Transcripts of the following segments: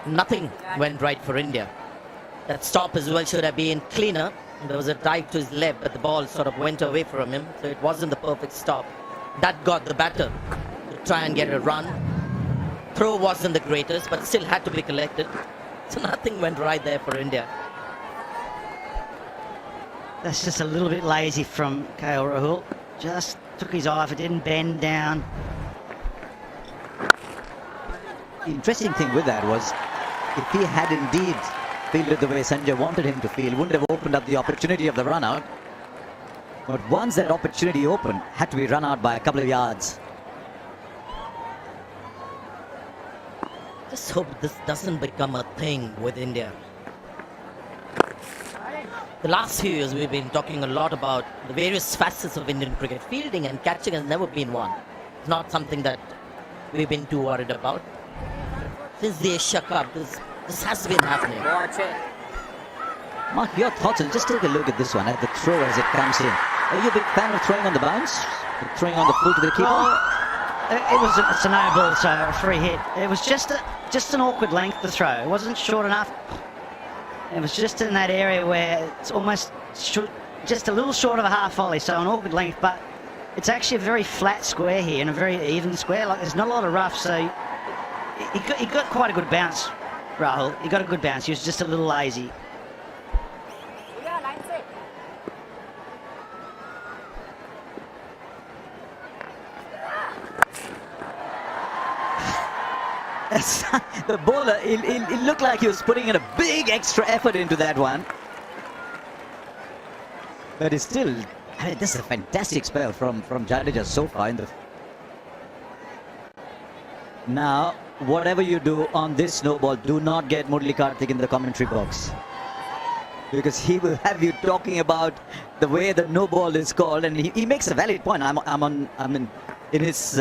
Nothing went right for India. That stop as well should have been cleaner. There was a dive to his left, but the ball sort of went away from him, so it wasn't the perfect stop. That got the batter to try and get a run. Throw wasn't the greatest, but still had to be collected. So nothing went right there for India. That's just a little bit lazy from KL Rahul. Just took his eye off it, didn't bend down. The interesting thing with that was, if he had indeed fielded the way Sanjay wanted him to field, wouldn't have opened up the opportunity of the run out. But once that opportunity opened, had to be run out by a couple of yards. Just hope this doesn't become a thing with India. The last few years we've been talking a lot about the various facets of Indian cricket. Fielding and catching has never been one. It's not something that we've been too worried about. Since the Asia Cup, this has been happening. Mark, your thoughts, and just take a look at this one, at the throw as it comes in. Are you a big fan of throwing on the bounce? Throwing on the full to the keeper? It's a no ball, so a free hit. It was just an awkward length to throw. It wasn't short enough. It was just in that area where it's almost just a little short of a half volley, so an awkward length, but it's actually a very flat square here and a very even square. Like, there's not a lot of rough, so he got quite a good bounce, Rahul. He got a good bounce. He was just a little lazy. The bowler, it looked like he was putting in a big extra effort into that one. But it's still, I mean, this is a fantastic spell from Jadeja so far in the... Now, whatever you do on this snowball, do not get Murali Karthik in the commentary box, because he will have you talking about the way the no ball is called, and he makes a valid point. I'm in his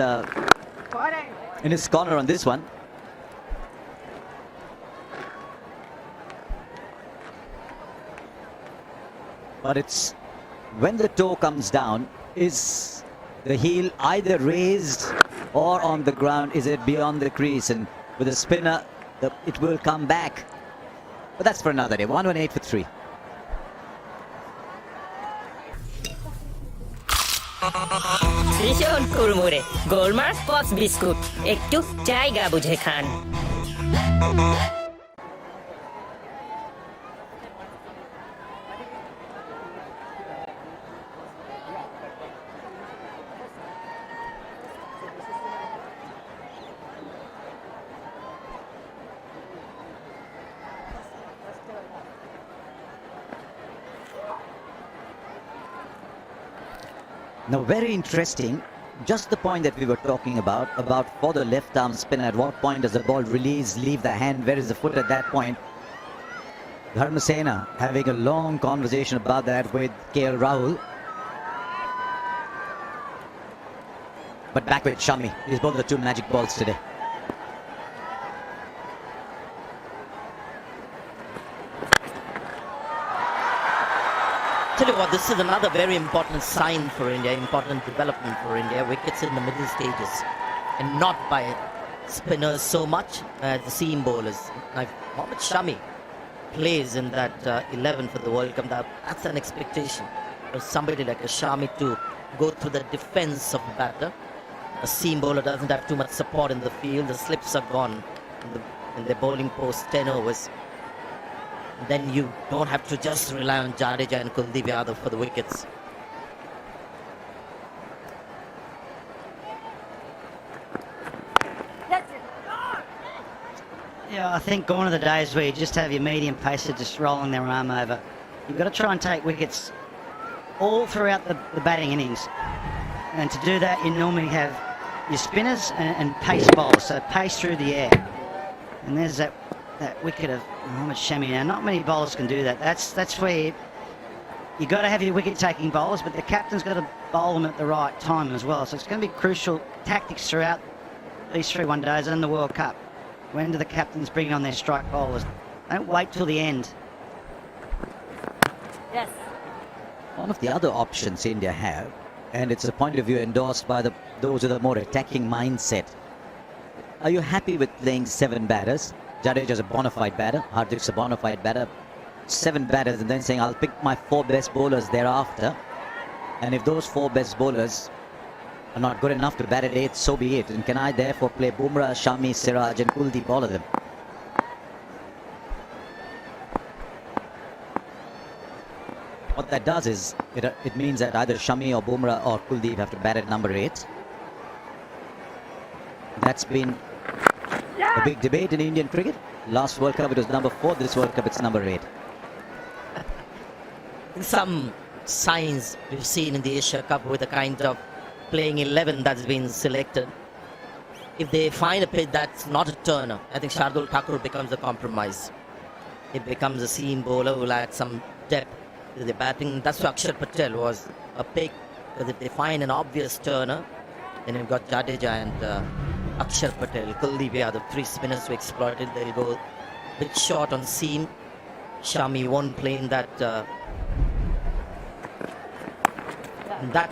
corner on this one. But it's when the toe comes down, is the heel either raised or on the ground? Is it beyond the crease? And with a spinner, it will come back. But that's for another day. 118 for 3. ভীষণ কুড়মুড়ে গোলমার্ক pox biscuit একটু জায়গা বুঝে খান। Now, very interesting, just the point that we were talking about for the left arm spin, at what point does the ball release, leave the hand, where is the foot at that point? Dharmasena having a long conversation about that with KL Rahul. But back with Shami, he's both the two magic balls today. Tell you what, this is another very important sign for India, important development for India. Wickets in the middle stages, and not by spinners so much as the seam bowlers. Now, if Mohammad Shami plays in that 11 for the World Cup, that's an expectation for somebody like a Shami to go through the defense of the batter. A seam bowler doesn't have too much support in the field. The slips are gone in the bowling post 10 overs. Then you don't have to just rely on Jadeja and Kuldeep Yadav for the wickets. Yeah, I think gone are the days where you just have your medium pacer just rolling their arm over. You've got to try and take wickets all throughout the batting innings. And to do that, you normally have your spinners and pace bowlers, so pace through the air. And there's that wicket of Mohammad Shami. Now, not many bowlers can do that. That's where you got to have your wicket-taking bowlers, but the captain's got to bowl them at the right time as well. So it's going to be crucial tactics throughout these 3 one-days and the World Cup. When do the captains bring on their strike bowlers? Don't wait till the end. Yes. One of the other options India have, and it's a point of view endorsed by those with a more attacking mindset. Are you happy with playing 7 batters? Jadeja's a bona fide batter, Hardik's a bona fide batter. 7 batters and then saying I'll pick my 4 best bowlers thereafter. And if those 4 best bowlers are not good enough to bat at 8, so be it. And can I therefore play Bumrah, Shami, Siraj and Kuldeep, all of them? What that does is, it means that either Shami or Bumrah or Kuldeep have to bat at number 8. That's been a big debate in Indian cricket. Last World Cup it was number 4, this World Cup it's number 8. Some signs we've seen in the Asia Cup with the kind of playing 11 that's been selected. If they find a pitch that's not a turner, I think Shardul Thakur becomes a compromise. It becomes a seam bowler who will add some depth to the batting. That's why Akshar Patel was a pick, because if they find an obvious turner, then you've got Jadeja and Akshar Patel, Kuldeep are the 3 spinners who exploited. They'll go a bit short on seam. Shami won't play in that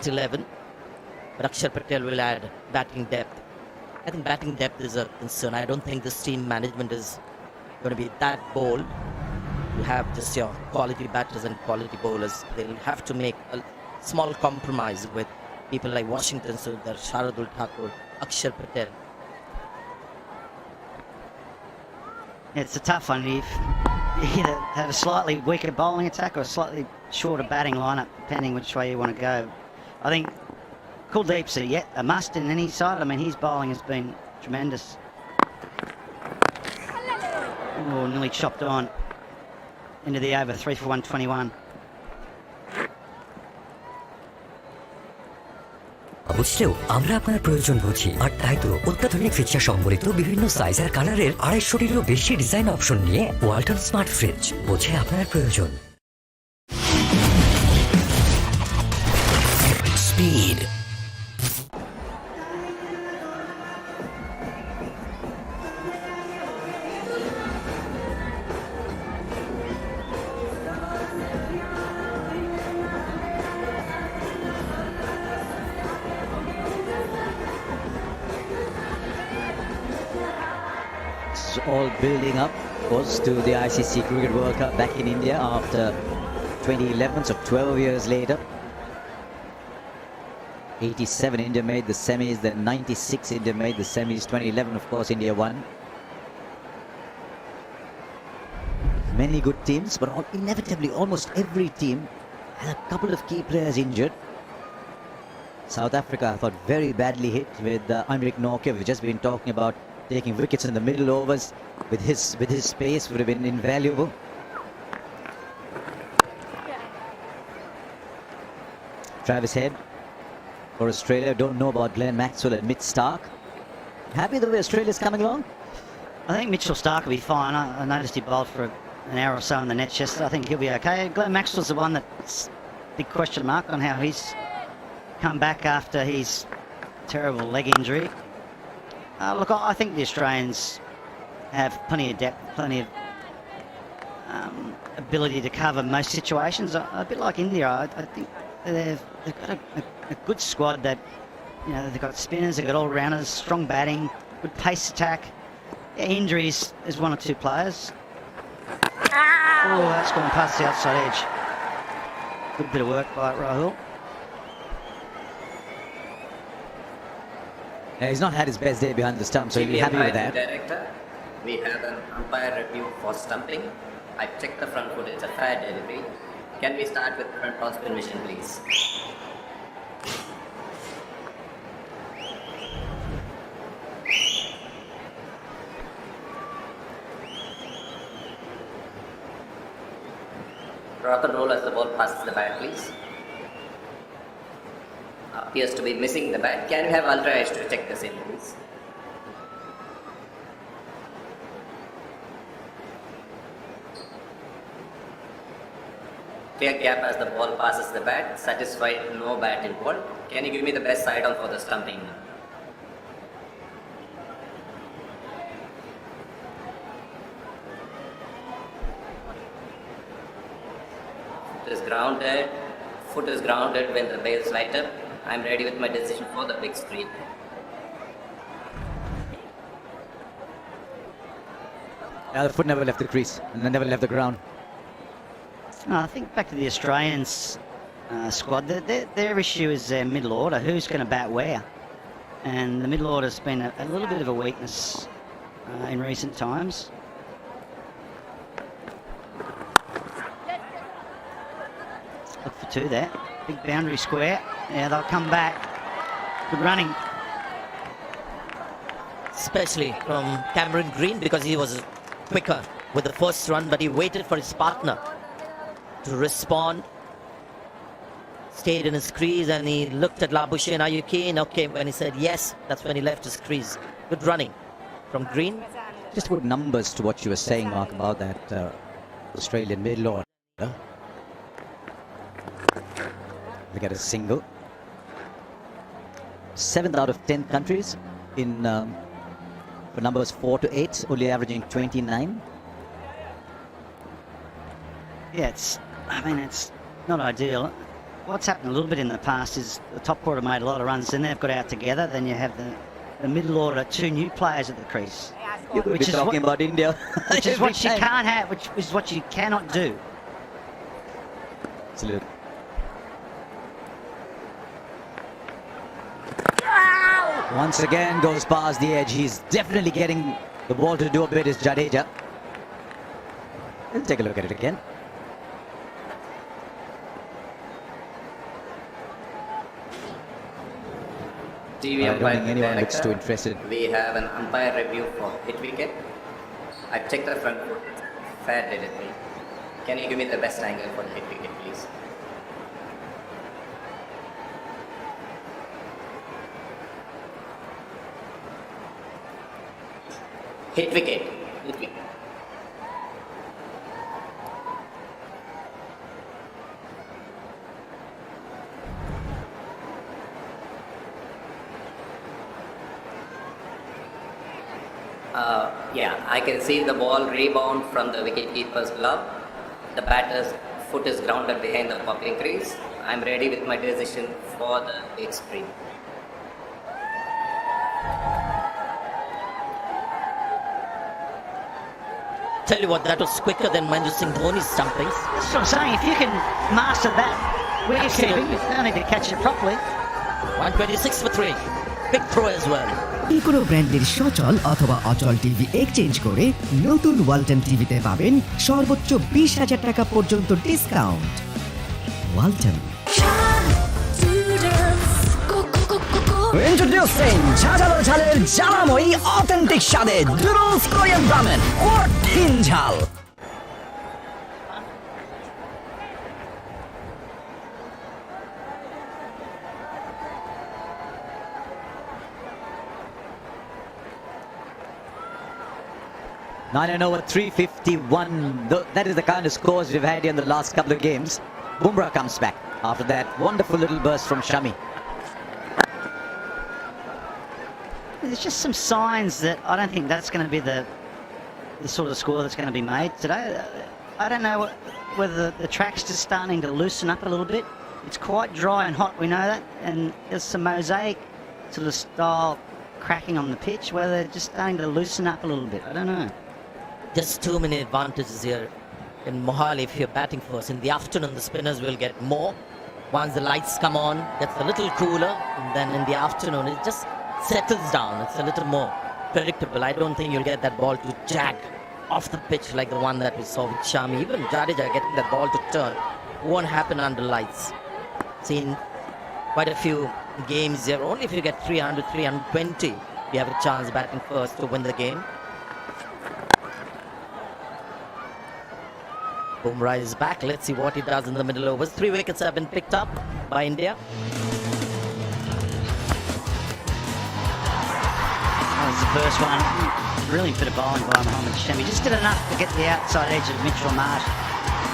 11, but Akshar Patel will add batting depth. I think batting depth is a concern. I don't think this team management is going to be that bold. You have just your quality batters and quality bowlers. They'll have to make a small compromise with people like Washington Sundar, Shardul Thakur, Akshar Patel. It's a tough one. You've either have a slightly weaker bowling attack or a slightly shorter batting lineup, depending which way you want to go. I think Kuldeep's a must in any side. I mean, his bowling has been tremendous. Oh, nearly chopped on into the over, 3 for 121. বুঝলেও আমরা আপনার প্রয়োজন বুঝি, আর তাই তো অত্যাধুনিক feature সম্বলিত বিভিন্ন সাইজ আর কালারের 250-টিরও বেশি ডিজাইন অপশন নিয়ে ওয়ালটন স্মার্ট ফ্রিজ বোঝে আপনার প্রয়োজন। Speed All building up, of course, to the ICC Cricket World Cup back in India after 2011, so 12 years later. 87 India made the semis, then 96 India made the semis, 2011 of course India won. Many good teams, but inevitably almost every team had a couple of key players injured. South Africa, I thought, very badly hit with Heinrich Nortje. We've just been talking about taking wickets in the middle overs with his pace would have been invaluable. Travis Head for Australia. Don't know about Glenn Maxwell and Mitch Starc. Happy the way Australia's coming along? I think Mitchell Starc will be fine. I noticed he bowled for an hour or so in the nets yesterday. I think he'll be okay. Glenn Maxwell's the one that's big question mark on how he's come back after his terrible leg injury. Look, I think the Australians have plenty of depth, plenty of ability to cover most situations. A bit like India, I think they've got a good squad that, you know, they've got spinners, they've got all-rounders, strong batting, good pace attack. Yeah, injuries, there's 1 or 2 players. Oh, that's gone past the outside edge. Good bit of work by Rahul. He's not had his best day behind the stump, so he'll be happy with that. Director, we have an umpire review for stumping. I checked the front foot, it's a fair delivery. Can we start with front toss permission, please? Rock and roll as the ball passes the bat, please. Appears to be missing the bat. Can we have Ultra Edge to check this in, please? Clear gap as the ball passes the bat. Satisfied, no bat involved. Can you give me the best side on for the stumping? Foot is grounded. Foot is grounded when the bails light up. I'm ready with my decision for the big screen. The foot never left the crease and never left the ground. I think back to the Australians squad, their issue is their middle order. Who's going to bat where? And the middle order's been a little bit of a weakness in recent times. Look for two there. Big boundary square. Yeah, they'll come back. Good running. Especially from Cameron Green, because he was quicker with the first run, but he waited for his partner to respond. Stayed in his crease and he looked at Labuschagne, are you keen? Okay, when he said yes, that's when he left his crease. Good running from Green. Just put numbers to what you were saying, Mark, about that Australian middle order. Look at a single. 7th out of 10 countries in for numbers 4 to 8, only averaging 29. Yeah, it's not ideal. What's happened a little bit in the past is the top order made a lot of runs, then they've got out together, then you have the middle order, two new players at the crease. You could be talking about India. Which is what you can't have, which is what you cannot do. Absolutely. Once again goes past the edge. He's definitely getting the ball to do a bit, is Jadeja. Let's take a look at it again. TV I don't umpire think anyone looks director, too interested. We have an umpire review for hit wicket. I've checked the front foot. Fair delivery. Can you give me the best angle for the hit wicket, please? Hit wicket. Hit wicket. Yeah, I can see the ball rebound from the wicketkeeper's glove. The batter's foot is grounded behind the popping crease. I'm ready with my decision for the extreme. Tell you what, that was quicker than Mahendra Singh Dhoni's stumpings. That's what I'm saying. If you can master that wicket keeping, you don't need to catch it properly. 126 for 3. Big throw as well. কোনো ব্র্যান্ডের সচল অথবা অচল TV exchange করে নতুন ওয়ালটন টিভিতে পাবেন সর্বোচ্চ 20,000 টাকা পর্যন্ত ডিসকাউন্ট। ওয়ালটন। Introducing ঝাঁঝালো ঝালের জ্বালাময়ী অথেন্টিক স্বাদে ডুডলস কোরিয়ান রামেন কঠিন ঝাল। Nine over 351. That is the kind of scores we've had in the last couple of games. Bumrah comes back after that wonderful little burst from Shami. There's just some signs that I don't think that's going to be the sort of score that's going to be made today. I don't know whether the track's just starting to loosen up a little bit. It's quite dry and hot, we know that, and there's some mosaic sort of style cracking on the pitch where they're just starting to loosen up a little bit. I don't know. Just too many advantages here in Mohali if you're batting first. In the afternoon, the spinners will get more. Once the lights come on, it's a little cooler. And then in the afternoon, it just settles down. It's a little more predictable. I don't think you'll get that ball to jag off the pitch like the one that we saw with Shami. Even Jadeja getting that ball to turn won't happen under lights. Seen quite a few games here. Only if you get 300, 320, you have a chance batting first to win the game. Bumrah is back. Let's see what he does in the middle overs. 3 wickets have been picked up by India. That was the first one. Really bit of bowling by Mohammad Shami. Just did enough to get the outside edge of Mitchell Marsh.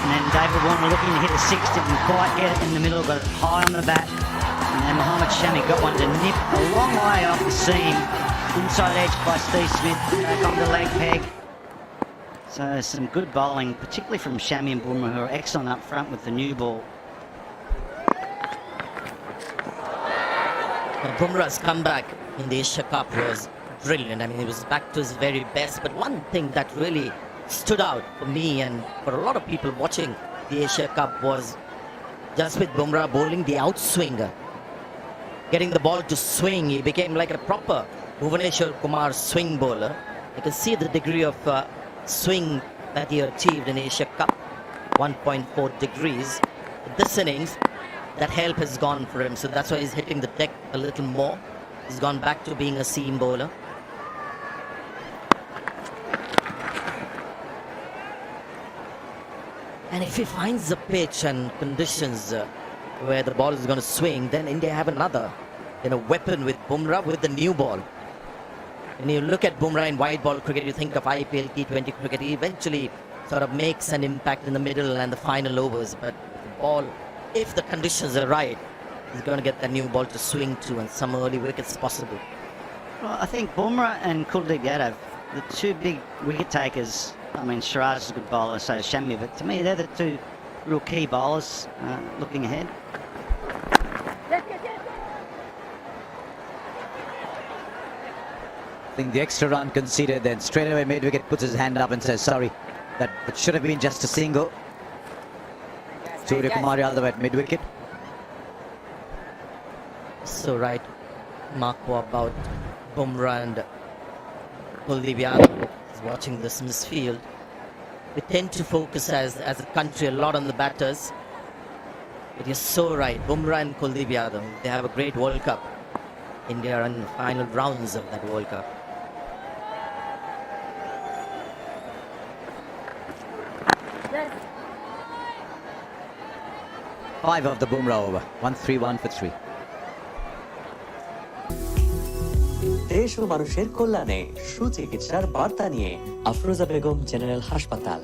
And then David Warner looking to hit a 6, didn't quite get it in the middle, got it high on the bat. And then Mohammad Shami got one to nip a long way off the seam. Inside edge by Steve Smith, back on the leg peg. So some good bowling, particularly from Shami and Bumrah, who are excellent up front with the new ball. Bumrah's comeback in the Asia Cup was brilliant. I mean, he was back to his very best. But one thing that really stood out for me and for a lot of people watching the Asia Cup was Jasprit Bumrah bowling the outswinger. Getting the ball to swing, he became like a proper Bhuvaneshwar Kumar swing bowler. You can see the degree of swing that he achieved in Asia Cup, 1.4 degrees. This innings, that help has gone for him, so that's why he's hitting the deck a little more. He's gone back to being a seam bowler. And if he finds the pitch and conditions where the ball is going to swing, then India have another, weapon with Bumrah with the new ball. When you look at Bumrah in white ball cricket, you think of IPL T20 cricket. He eventually sort of makes an impact in the middle and the final overs. But the ball, if the conditions are right, he's going to get that new ball to swing to and some early wickets possible. Well, I think Bumrah and Kuldeep Yadav, the two big wicket takers. I mean, Siraj is a good bowler, so is Shami, but to me, they're the two real key bowlers looking ahead. I think the extra run conceded, then straight away mid-wicket puts his hand up and says, sorry, that it should have been just a single. Surya Kumar Yadav at mid-wicket. So right, Marco, about Bumrah and Kuldeep Yadav is watching this misfield. We tend to focus as a country a lot on the batters. But you're so right, Bumrah and Kuldeep Yadav, they have a great World Cup. India are in the final rounds of that World Cup. Five of the Bumrah over, 1-3-1 for 3. দেশ ও মানুষের কল্যাণে সুচিকিৎসার বার্তা নিয়ে Afroza Begum general হাসপাতাল,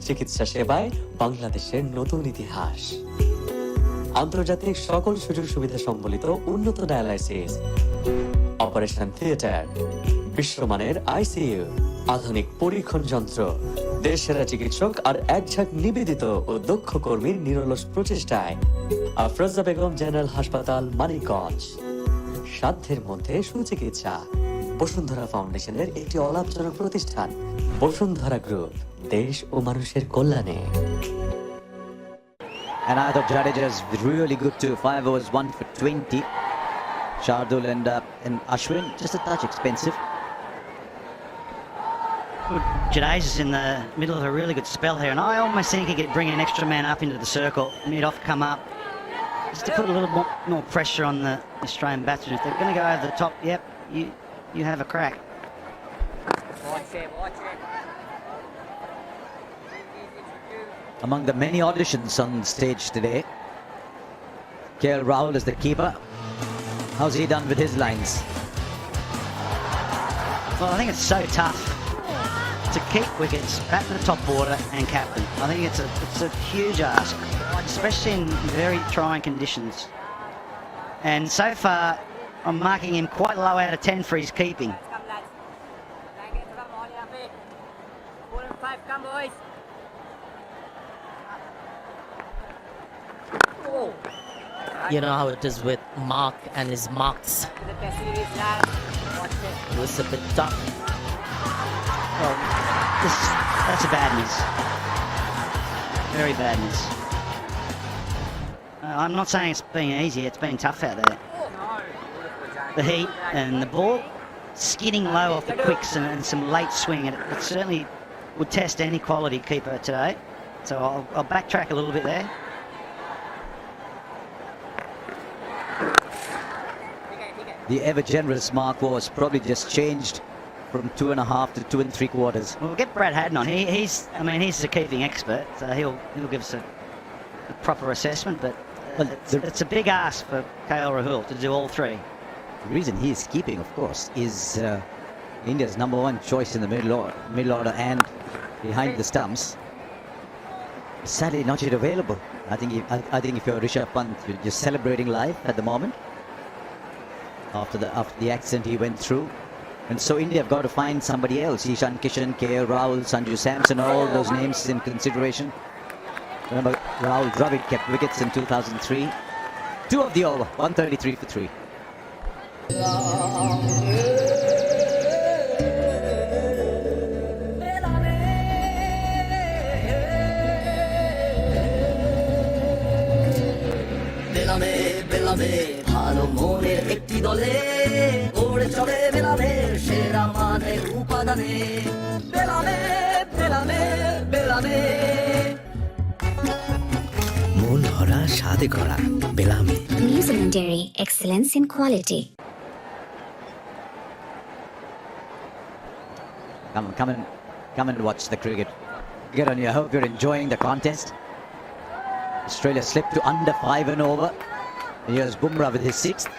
চিকিৎসা সেবায় বাংলাদেশের নতুন ইতিহাস। আন্তর্জাতিক সকল সুযোগ সুবিধা সম্বলিত উন্নত ডায়ালাইসিস, অপারেশন থিয়েটার, বিশ্বমানের আইসিইউ, আধুনিক পরীক্ষণ যন্ত্র, দেশসেরা চিকিৎসক আর একঝাঁক নিবেদিত ও দক্ষ কর্মীর নিরলস প্রচেষ্টায় আফরোজা বেগম জেনারেল হাসপাতাল, মানিকগঞ্জ। সাধ্যের মধ্যে সুচিকিৎসা। বসুন্ধরা ফাউন্ডেশনের একটি অলাভজনক প্রতিষ্ঠান বসুন্ধরা গ্রুপ, দেশ ও মানুষের কল্যাণে। And I thought Jadeja's really good too. 5 overs, 1 for 20. Shardul and Ashwin, just a touch expensive. Jadeja's in the middle of a really good spell here, and I almost think he could bring an extra man up into the circle, mid-off come up, just to put a little more pressure on the Australian batsmen. If they're going to go over the top, yep, you have a crack. Watch it. Among the many auditions on stage today, KL Rahul is the keeper. How's he done with his lines? Well, I think it's so tough to keep wickets, bat to the top order and captain. I think it's a huge ask, especially in very trying conditions. And so far, I'm marking him quite low out of 10 for his keeping. You know how it is with Mark and his marks. It was a bit tough. Well, that's a bad miss. Very bad miss. I'm not saying it's been easy, it's been tough out there. The heat and the ball skidding low off the quicks and some late swing, and it certainly would test any quality keeper today. So I'll backtrack a little bit there. The ever-generous Mark was probably just changed from 2.5 to 2 3/4. We'll get Brad Haddon on. He's a keeping expert, so he'll give us a proper assessment. But it's a big ask for KL Rahul to do all three. The reason he is keeping, of course, is India's #1 choice in the middle order and behind the stumps. Sadly, not yet available. I think if you're Rishabh Pant, you're celebrating life at the moment. After the accident he went through. And so India have got to find somebody else. Ishan Kishan, KL Rahul, Sanju Samson, all those names in consideration. Remember, Rahul Dravid kept wickets in 2003. 2 of the over, 133 for 3. বেলাবে ভালো মনের একটি দলে ওড়ে চড়ে বেলাবে সেরা মানের উপাদানে বেলাবে বেলাবে বেলাবে মন ভরা স্বাদে করা বেলামে। New Zealand Dairy, excellence in quality. Come and watch the cricket. Get on you. I hope you're enjoying the contest. Australia slipped to under 5 and over. And here's Bumrah with his 6th.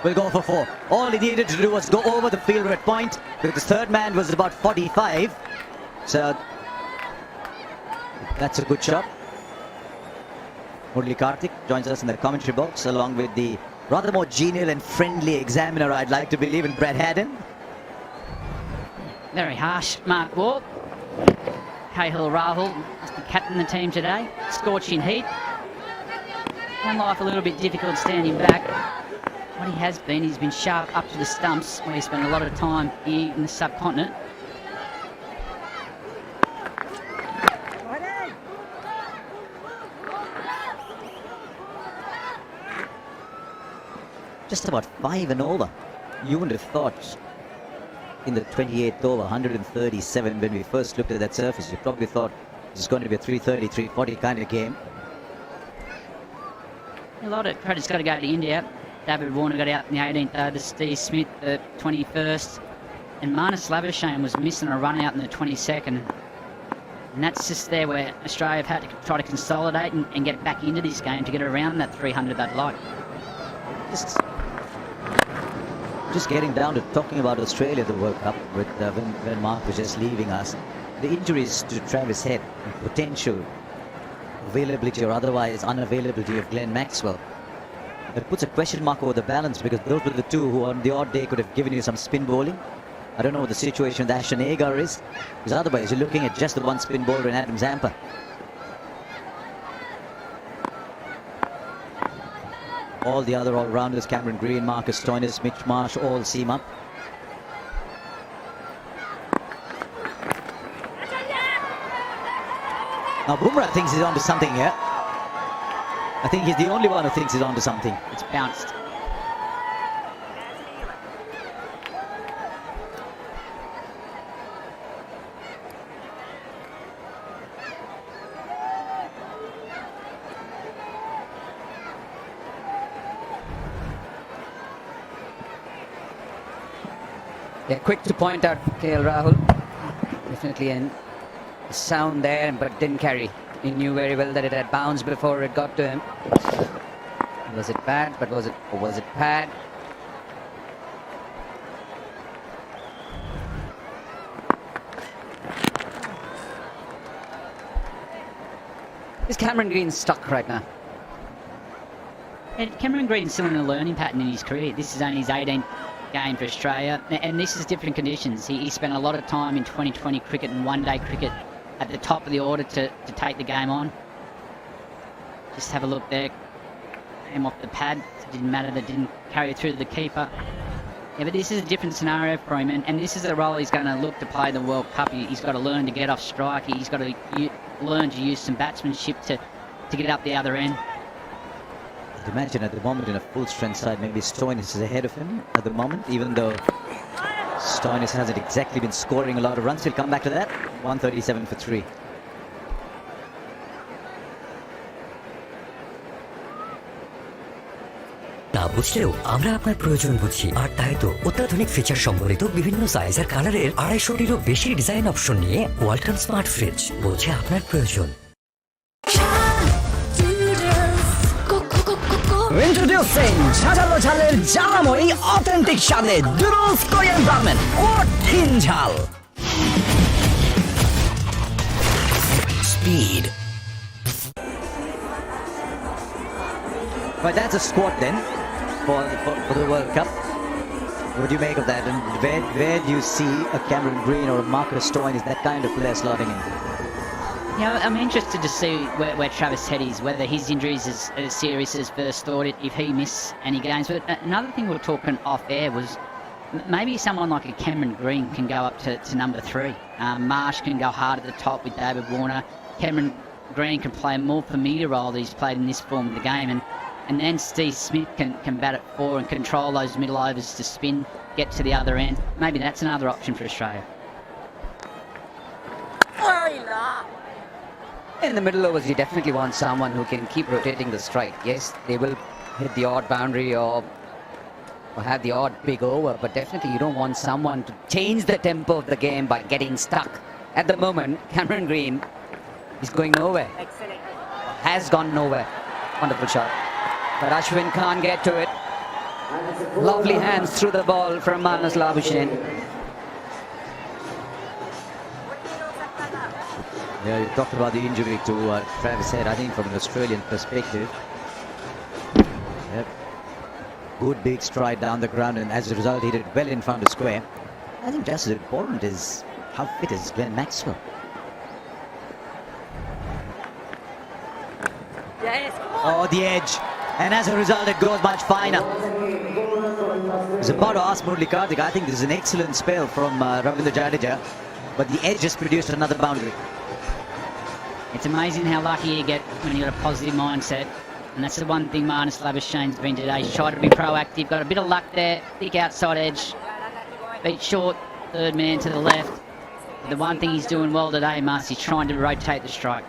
Will go for 4. All he needed to do was go over the fielder at point, because his third man was about 45. So that's a good shot. Murli Karthik joins us in the commentary box along with the rather more genial and friendly examiner, I'd like to believe, in Brad Haddon. Very harsh, Mark Waugh. Cahill Rahul must be captain the team today. Scorching heat. And life a little bit difficult standing back. What he has been, he's been sharp up to the stumps, where he spent a lot of time here in the subcontinent. Just about 5 and over. You wouldn't have thought in the 28th over, 137, when we first looked at that surface, you probably thought it's going to be a 330, 340 kind of game. A lot of credit's got to go to India. David Warner got out in the 18th over, Steve Smith the 21st, and Marnus Labuschagne was missing a run out in the 22nd. And that's just there where Australia have had to try to consolidate and get back into this game to get around that 300 they'd like. Just getting down to talking about Australia, the World Cup, with when Mark was just leaving us. The injuries to Travis Head and potential availability or otherwise unavailability of Glenn Maxwell. It puts a question mark over the balance, because those were the two who on the odd day could have given you some spin bowling. I don't know what the situation with Ashton Agar is, because otherwise you're looking at just the one spin bowler in Adam Zampa. All the other all-rounders, Cameron Green, Marcus Stoinis, Mitch Marsh, all seam up. Now Bumrah thinks he's onto something here. I think he's the only one who thinks he's onto something. It's bounced. Yeah, quick to point out KL Rahul. Definitely a sound there, but didn't carry. He knew very well that it had bounced before it got to him. Was it bad? But was it pad? Is Cameron Green stuck right now? And Cameron Green's still in a learning pattern in his career. This is only his 18th game for Australia, and this is different conditions. He spent a lot of time in 2020 cricket and one-day cricket at the top of the order to take the game on. Just have a look there. Came off the pad. It didn't matter that it didn't carry through to the keeper. Yeah, but this is a different scenario for him, and this is the role he's going to look to play the World Cup. He's got to learn to get off strike. He's got to learn to use some batsmanship to get up the other end. I'd imagine at the moment in a full-strength side, maybe Stoinis is ahead of him at the moment, even though Stoinis hasn't exactly been scoring a lot of runs. He'll come back to that. 137 for 3. না বুঝলেও আমরা আপনার প্রয়োজন বুঝি, আর তাই তো অত্যাধুনিক feature সম্বলিত বিভিন্ন সাইজ আর কালারের 250-টিরও বেশি ডিজাইন অপশন নিয়ে ওয়ালটন স্মার্ট ফ্রিজ বোঝে আপনার প্রয়োজন। Introducing ঝাঁঝালো ঝালের জ্বালাময়ী অথেন্টিক স্বাদে ডুডলস কোরিয়ান রামেন কঠিন ঝাল। Speed. But that's a squad then for the World Cup. What do you make of that? And where do you see a Cameron Green or a Marcus Stoinis, that kind of player slotting in? Yeah, I'm interested to see where Travis Head is, whether his injuries is as serious as first thought, if he missed any games. But another thing we were talking off air was maybe someone like a Cameron Green can go up to number 3. Marsh can go hard at the top with David Warner. Cameron Green can play a more familiar role that he's played in this form of the game, and then Steve Smith can bat at 4 and control those middle overs to spin, get to the other end. Maybe that's another option for Australia. In the middle overs, you definitely want someone who can keep rotating the strike. Yes, they will hit the odd boundary or have the odd big over, but definitely you don't want someone to change the tempo of the game by getting stuck. At the moment, Cameron Green is going nowhere. Has gone nowhere. Wonderful shot. But Ashwin can't get to it. Lovely hands through the ball from Manas Labuschagne. Yeah, you talked about the injury to Travis Head, I think from an Australian perspective. Yep. Good big stride down the ground, and as a result he did well in front of square. I think just as important is how fit is Glenn Maxwell. Oh, the edge. And as a result it goes much finer. I was about to ask Murali Karthik, I think this is an excellent spell from Ravindra Jadeja, but the edge has produced another boundary. It's amazing how lucky you get when you've got a positive mindset. And that's the one thing Manas Labuschagne's been today. He's tried to be proactive, got a bit of luck there, thick outside edge, beat short, third man to the left. But the one thing he's doing well today, Mas, he's trying to rotate the strike.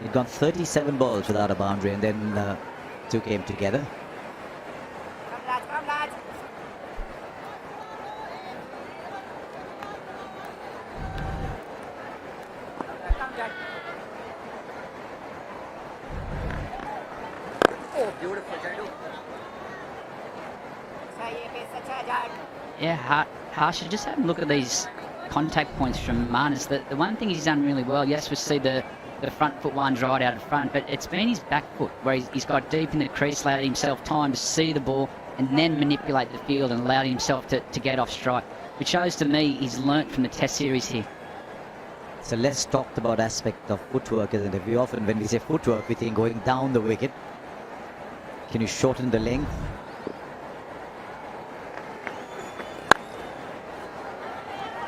He'd gone 37 balls without a boundary, and then two came together. Yeah, Harsha, just have a look at these contact points from Manas. The one thing he's done really well, yes, we see the front foot ones right out in front, but it's been his back foot where he's got deep in the crease, allowed himself time to see the ball and then manipulate the field and allowed himself to get off strike, which shows to me he's learnt from the Test series here. It's a less talked about aspect of footwork, isn't it? We often, when we say footwork, we think going down the wicket. Can you shorten the length?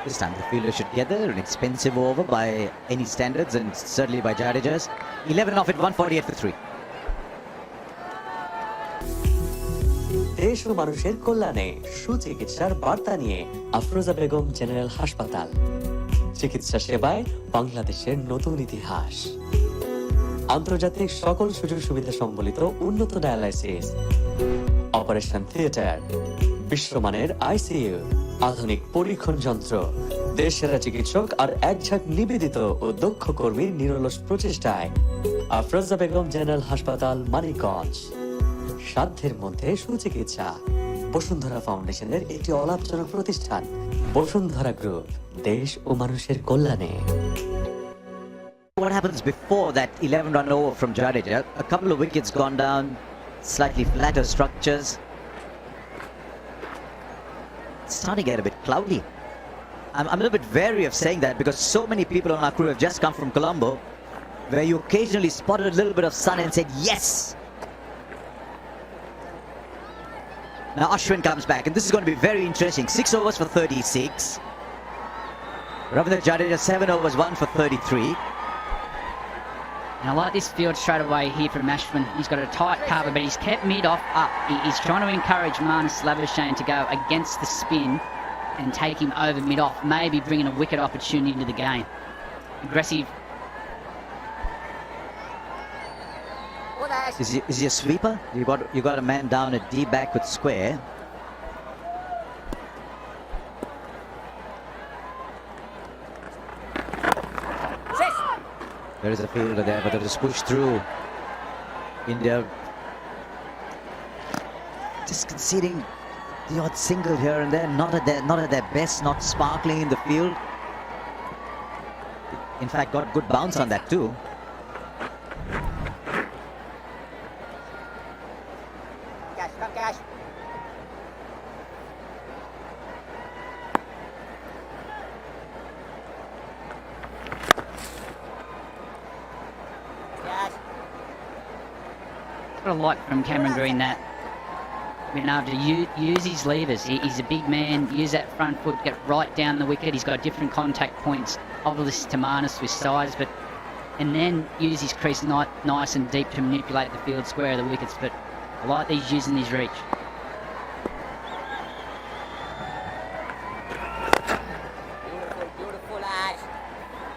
This time the fielder should get there. An expensive over by any standards, and certainly by Jadeja's. 11 off at 148 for 3. দেশ ও মানুষের কল্যাণে সুচিকিৎসার বার্তা নিয়ে Afroza Begum general হাসপাতাল। চিকিৎসা সেবায় বাংলাদেশের নতুন ইতিহাস। আন্তর্জাতিক সকল সুযোগ সুবিধা সম্বলিত উন্নত ডায়ালাইসিস, অপারেশন থিয়েটার, বিশ্বমানের আইসিইউ, আধুনিক পরীক্ষণ যন্ত্র, দেশসেরা চিকিৎসক আর একঝাঁক নিবেদিত ও দক্ষ কর্মীর নিরলস প্রচেষ্টায় আফরোজা বেগম জেনারেল হাসপাতাল, মানিকগঞ্জ। সাধ্যের মধ্যে সুচিকিৎসা। বসুন্ধরা ফাউন্ডেশনের একটি অলাভজনক প্রতিষ্ঠান বসুন্ধরা গ্রুপ, দেশ ও মানুষের কল্যাণে। What happens before that 11-run over from Jadeja? A couple of wickets gone down, slightly flatter structures. It's starting to get a bit cloudy. I'm a little bit wary of saying that because so many people on our crew have just come from Colombo, where you occasionally spotted a little bit of sun and said, yes! Now Ashwin comes back, and this is going to be very interesting. 6 overs for 36. Ravindra Jadeja, 7 overs, 1 for 33. And I like this field straight away here from Ashwin. He's got a tight cover, but he's kept mid-off up. He's trying to encourage Manas Labuschagne to go against the spin and take him over mid-off, maybe bringing a wicket opportunity into the game. Aggressive. Is he a sweeper? You got a man down at deep back with square. There is a fielder there, but it is pushed through. India just conceding the odd single here and there, not at their best, not sparkling in the field. In fact, got good bounce on that too. What I like from Cameron Green, that being able to use his levers. He's a big man, use that front foot, get right down the wicket. He's got different contact points, obviously to Manas with size, but and then use his crease nice and deep to manipulate the field square of the wickets. But I like these using his reach.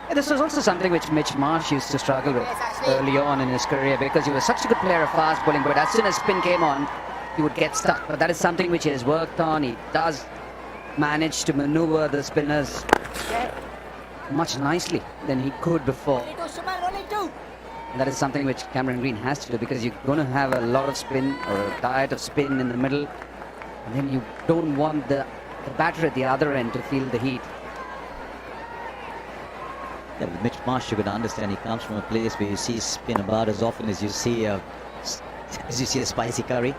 Yeah, this was also something which Mitch Marsh used to struggle with early on in his career, because he was such a good player of fast bowling, but as soon as spin came on, he would get stuck. But that is something which he has worked on. He does manage to maneuver the spinners much nicely than he could before. And that is something which Cameron Green has to do, because you're going to have a lot of spin or a diet of spin in the middle, and then you don't want the batter at the other end to feel the heat. Yeah, with Mitch Marsh, you can understand he comes from a place where you see spin about as often as you see a spicy curry.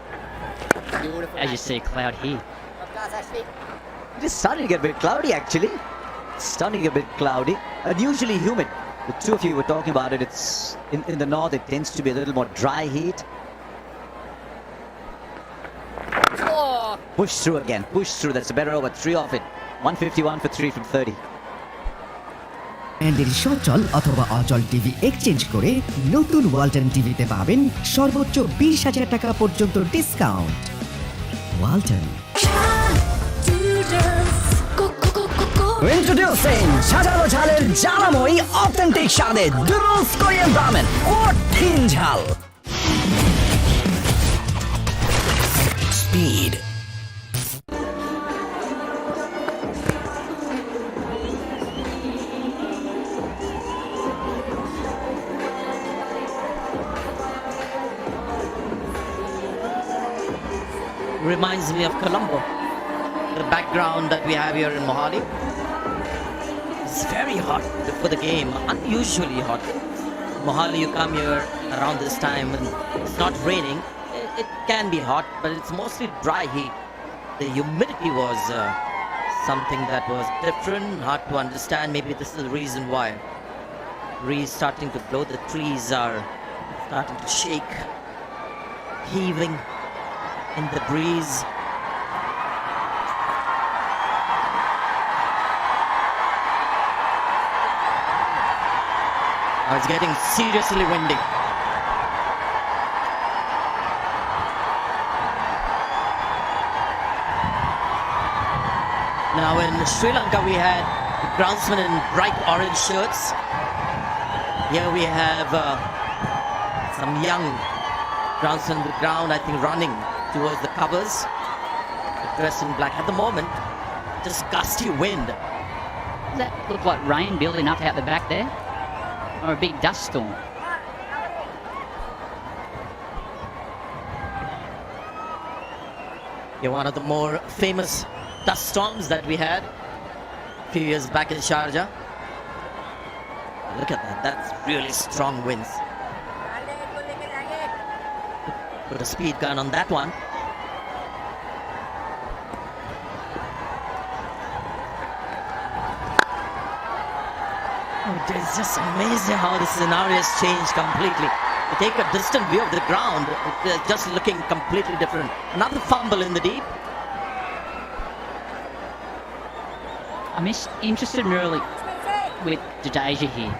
As you see a cloud here. It is starting to get a bit cloudy, actually. It's starting to get a bit cloudy. Unusually humid. The two of you were talking about it. It's in the north, it tends to be a little more dry heat. Push through again. Push through. That's a better over. 3 off it. 151 for 3 from 30. ব্র্যান্ডের সচল অথবা অচল TV exchange করে নতুন ওয়ালটন টিভিতে পাবেন সর্বোচ্চ 20,000 টাকা পর্যন্ত ডিসকাউন্ট। ওয়ালটন। Introducing সাজানো ঝালের জ্বালাময়ী অথেন্টিক স্বাদে ডুডলস কোরিয়ান রামেন কঠিন ঝাল। Speed, reminds me of Colombo. The background that we have here in Mohali is very hot for the game, unusually hot. Mohali, you come here around this time and it's not raining. It can be hot, but it's mostly dry heat. The humidity was something that was different, hard to understand. Maybe this is the reason why. Breeze starting to blow, the trees are starting to shake, heaving in the breeze. It's getting seriously windy. Now in Sri Lanka we had groundsmen in bright orange shirts. Here we have some young groundsmen on the ground, I think running towards the covers, dressed in black. At the moment, just gusty wind. Does that look like rain building up out the back there? Or a big dust storm? Yeah, one of the more famous dust storms that we had a few years back in Sharjah. Look at that, that's really strong winds. Put a speed gun on that one. It's just amazing how the scenario has changed completely. You take a distant view of the ground, it's just looking completely different. Another fumble in the deep. I'm interested really with Jadeja here.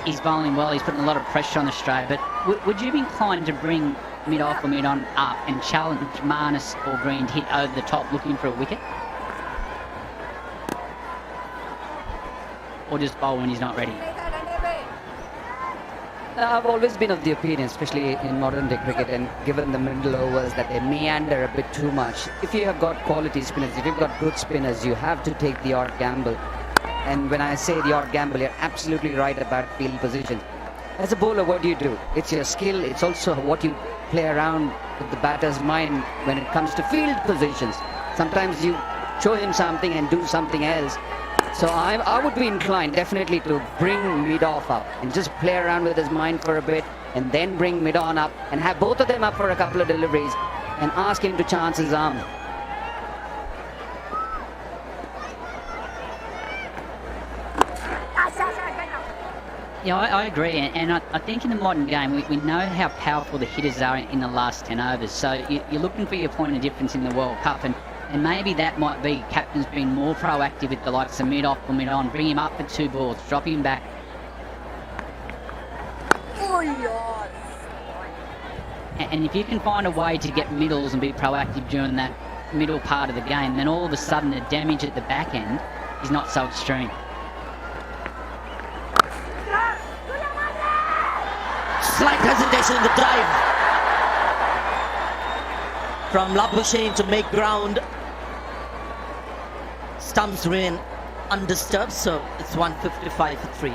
He's bowling well, he's putting a lot of pressure on Australia, but would you be inclined to bring mid-off or mid-on up and challenge Marnus or Green to hit over the top looking for a wicket? Or just bowl when he's not ready? I've always been of the opinion, especially in modern day cricket and given the middle overs, that they meander a bit too much. If you have got quality spinners, if you've got good spinners, you have to take the odd gamble. And when I say the odd gamble, you're absolutely right about field position. As a bowler, what do? It's your skill, it's also what you play around with the batter's mind when it comes to field positions. Sometimes you show him something and do something else. So I would be inclined definitely to bring mid-off up and just play around with his mind for a bit and then bring mid-on up and have both of them up for a couple of deliveries and ask him to chance his arm. Yeah, I agree, and I think in the modern game we know how powerful the hitters are in the last 10 overs, so you're looking for your point of difference in the World Cup, and maybe that might be captains being more proactive with the likes of mid-off or mid-on, bring him up for 2 balls, drop him back. And if you can find a way to get middles and be proactive during that middle part of the game, then all of a sudden the damage at the back end is not so extreme. Slight hesitation in the drive from Labuschagne to make ground. Stumps remain undisturbed, so it's 155 for 3.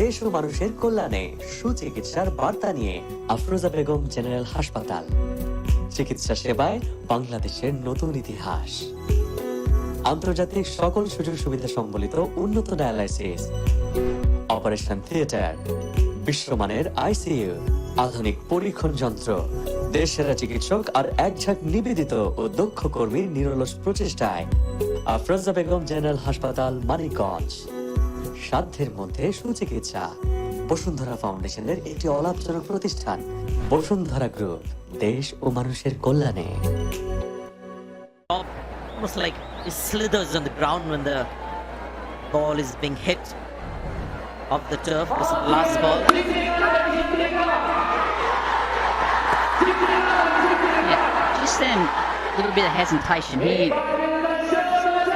দেশ ও মানুষের কল্যাণে সুচিকিৎসার বার্তা নিয়ে Afroza Begum general হাসপাতাল। চিকিৎসা সেবায় বাংলাদেশের নতুন ইতিহাস। আন্তর্জাতিক সকল সুযোগ সুবিধা সম্বলিত উন্নত ডায়ালাইসিস, অপারেশন থিয়েটার, বিশ্বমানের আইসিইউ, আধুনিক পরীক্ষণ যন্ত্র, দেশসেরা চিকিৎসক আর একঝাঁক নিবেদিত ও দক্ষ কর্মীর নিরলস প্রচেষ্টায় আফরোজা বেগম জেনারেল হাসপাতাল, মানিকগঞ্জ। সাধ্যের মধ্যে সুচিকিৎসা। বসুন্ধরা ফাউন্ডেশনের একটি অলাভজনক প্রতিষ্ঠান বসুন্ধরা গ্রুপ, দেশ ও মানুষের কল্যাণে। Almost like it slithers on the ground when the ball is being hit off the turf. This last ball. Yeah, just then a little bit of hesitation here.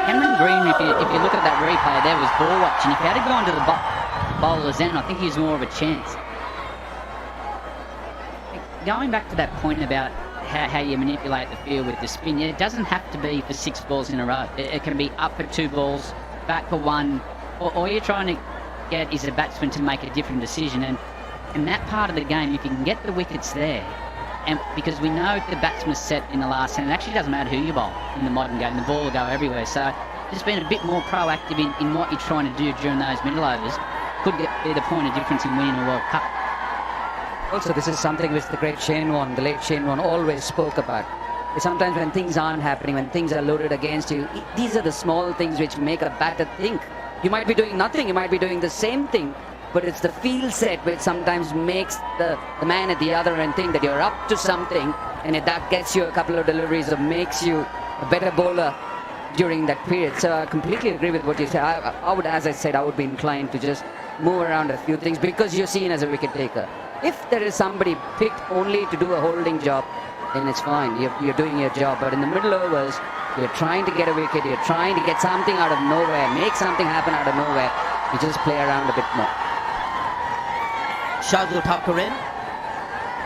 Cameron Green, if you look at that replay, there was ball watching. If he had gone to the bowler's end, I think he was more of a chance. Going back to that point about how you manipulate the field with the spin, it doesn't have to be for 6 balls in a row. It can be up for 2 balls, back for 1. All you're trying to get is a batsman to make a different decision. And in that part of the game, if you can get the wickets there, and because we know if the batsman's set in the last hand, it actually doesn't matter who you bowl in the modern game, the ball will go everywhere. So just being a bit more proactive in what you're trying to do during those middle overs could be the point of difference in winning a World Cup. Also, this is something which the great Shane Warne, the late Shane Warne, always spoke about. Sometimes when things aren't happening, when things are loaded against you, these are the small things which make a batter think. You might be doing nothing, you might be doing the same thing, but it's the field set which sometimes makes the man at the other end think that you're up to something, and that gets you a couple of deliveries or makes you a better bowler during that period. So I completely agree with what you say. I would, as I said, I would be inclined to just move around a few things because you're seen as a wicket taker. If there is somebody picked only to do a holding job, then it's fine. You're doing your job. But in the middle overs, you're trying to get a wicket. You're trying to get something out of nowhere, make something happen out of nowhere. You just play around a bit more. Shardul Thakur in.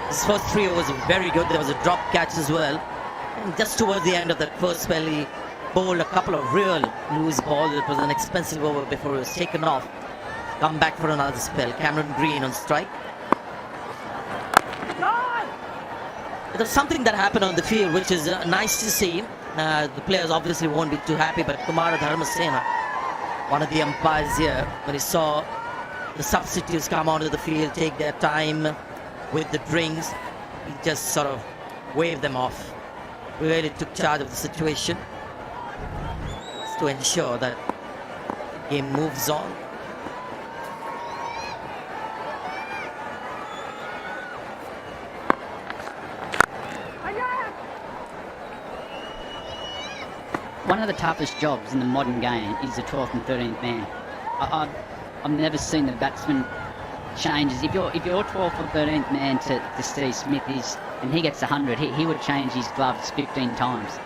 His first 3 overs were very good. There was a drop catch as well. And just towards the end of that first spell, he bowled a couple of real loose balls. It was an expensive over before it was taken off. Come back for another spell. Cameron Green on strike. There's something that happened on the field which is nice to see. The players obviously won't be too happy, but Kumara Dharmasena, one of the umpires here, when he saw the substitutes come onto the field, take their time with the drinks, he just sort of waved them off. Really took charge of the situation to ensure that the game moves on. One of the toughest jobs in the modern game is the 12th and 13th man. I've never seen the batsman changes. If you're 12th or 13th man to Steve Smith and he gets 100, he would change his gloves 15 times.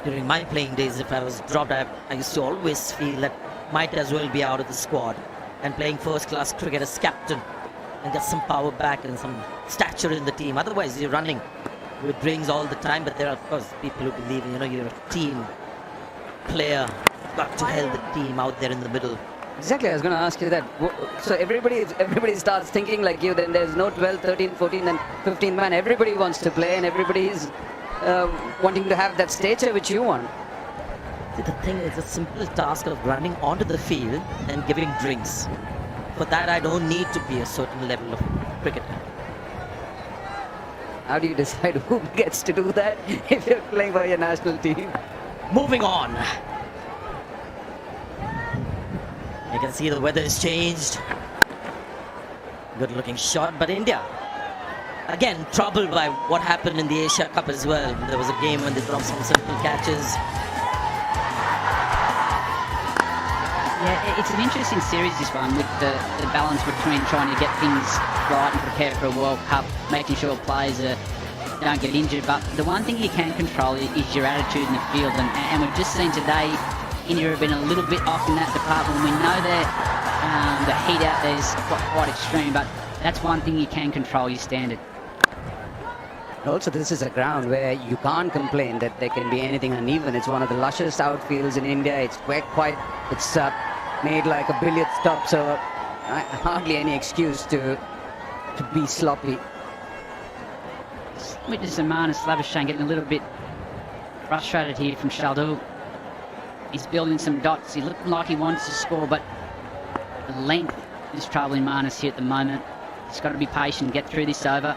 During my playing days, if I was dropped, I used to always feel that might as well be out of the squad and playing first-class cricket as captain and get some power back and some stature in the team. Otherwise, you're running with drinks all the time, but there are, of course, people who believe, you're a team player. You've got to help the team out there in the middle. Exactly, I was going to ask you that. So everybody starts thinking like you, then there's no 12, 13, 14 and 15 man. Everybody wants to play and everybody is wanting to have that stature which you want. See, the thing is, a simple task of running onto the field and giving drinks. For that, I don't need to be a certain level of cricketer. How do you decide who gets to do that if you're playing for your national team? Moving on. You can see the weather has changed. Good looking shot, but India, again, troubled by what happened in the Asia Cup as well. There was a game when they dropped some simple catches. Yeah, it's an interesting series, this one, with the balance between trying to get things right and prepare for a World Cup, making sure players don't get injured. But the one thing you can control is your attitude in the field. And we've just seen today, India have been a little bit off in that department. We know that the heat out there is quite extreme, but that's one thing you can control, your standard. Also, this is a ground where you can't complain that there can be anything uneven. It's one of the lushest outfields in India. It's it's made like a billiard stop, so hardly any excuse to be sloppy. Witness Manas Labuschagne getting a little bit frustrated here from Shardul. He's building some dots. He looked like he wants to score, but the length is troubling Manas here at the moment. He's got to be patient, get through this over.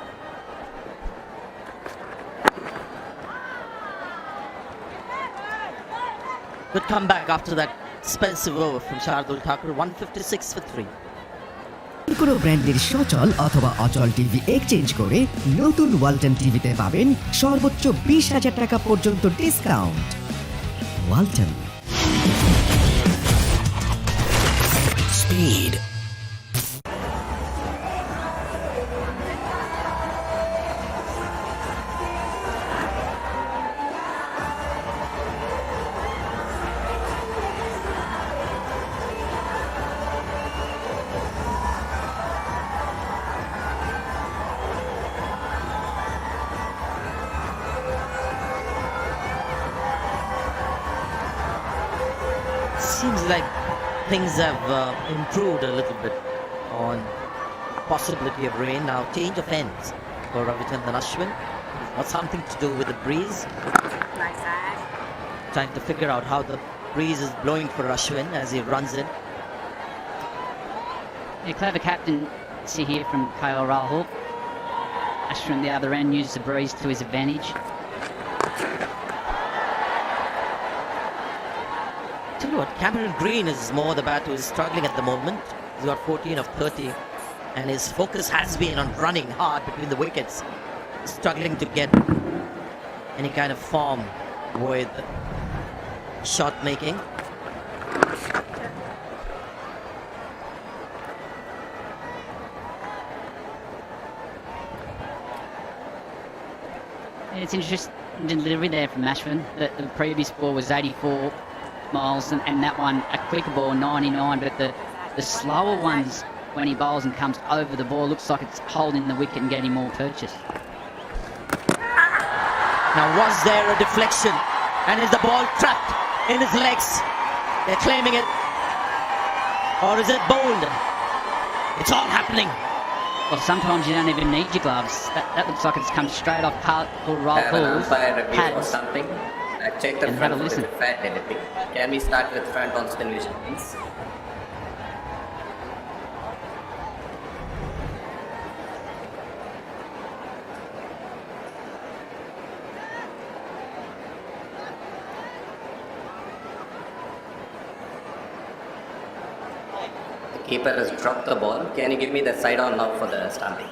Good comeback after that expensive over from Shardul Thakur, 156 for 3. কোনো ব্র্যান্ডের সচল অথবা অচল TV exchange করে নতুন ওয়ালটন টিভিতে পাবেন সর্বোচ্চ 20,000 টাকা পর্যন্ত discount. Walton. Speed, Seems like things have improved a little bit on possibility of rain. Now change of ends for Ravichandran Ashwin. Got something to do with the breeze. Trying to figure out how the breeze is blowing for Ashwin as he runs in. A clever captaincy here from KL Rahul. Ashwin, the other end, uses the breeze to his advantage. Tell you what, Cameron Green is more the bat who is struggling at the moment. He's got 14 of 30 and his focus has been on running hard between the wickets. Struggling to get any kind of form with shot making. It's interesting delivery there from Ashwin. The previous ball was 84 miles and that one a quicker ball 99, but the slower ones when he bowls and comes over the ball looks like it's holding the wicket and getting more purchase. Now was there a deflection and is the ball trapped in his legs? They're claiming it, or is it bowled? It's all happening. Well, sometimes you don't even need your gloves. That looks like it's come straight off Rahul's pads or something. Check the front have a listen. fat anything. Can we start with front on spin vision, please? The keeper has dropped the ball. Can you give me the side on now for the stamping?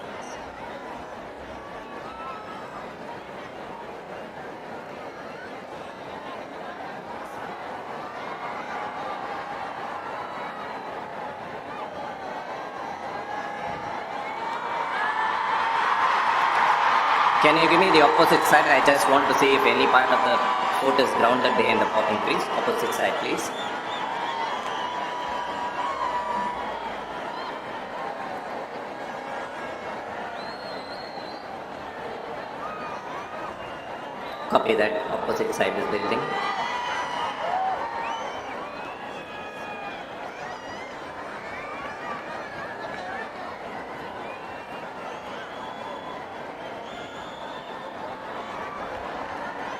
Can you give me the opposite side? I just want to see if any part of the foot is grounded behind the popping crease. Opposite side, please. Copy that. Opposite side is building.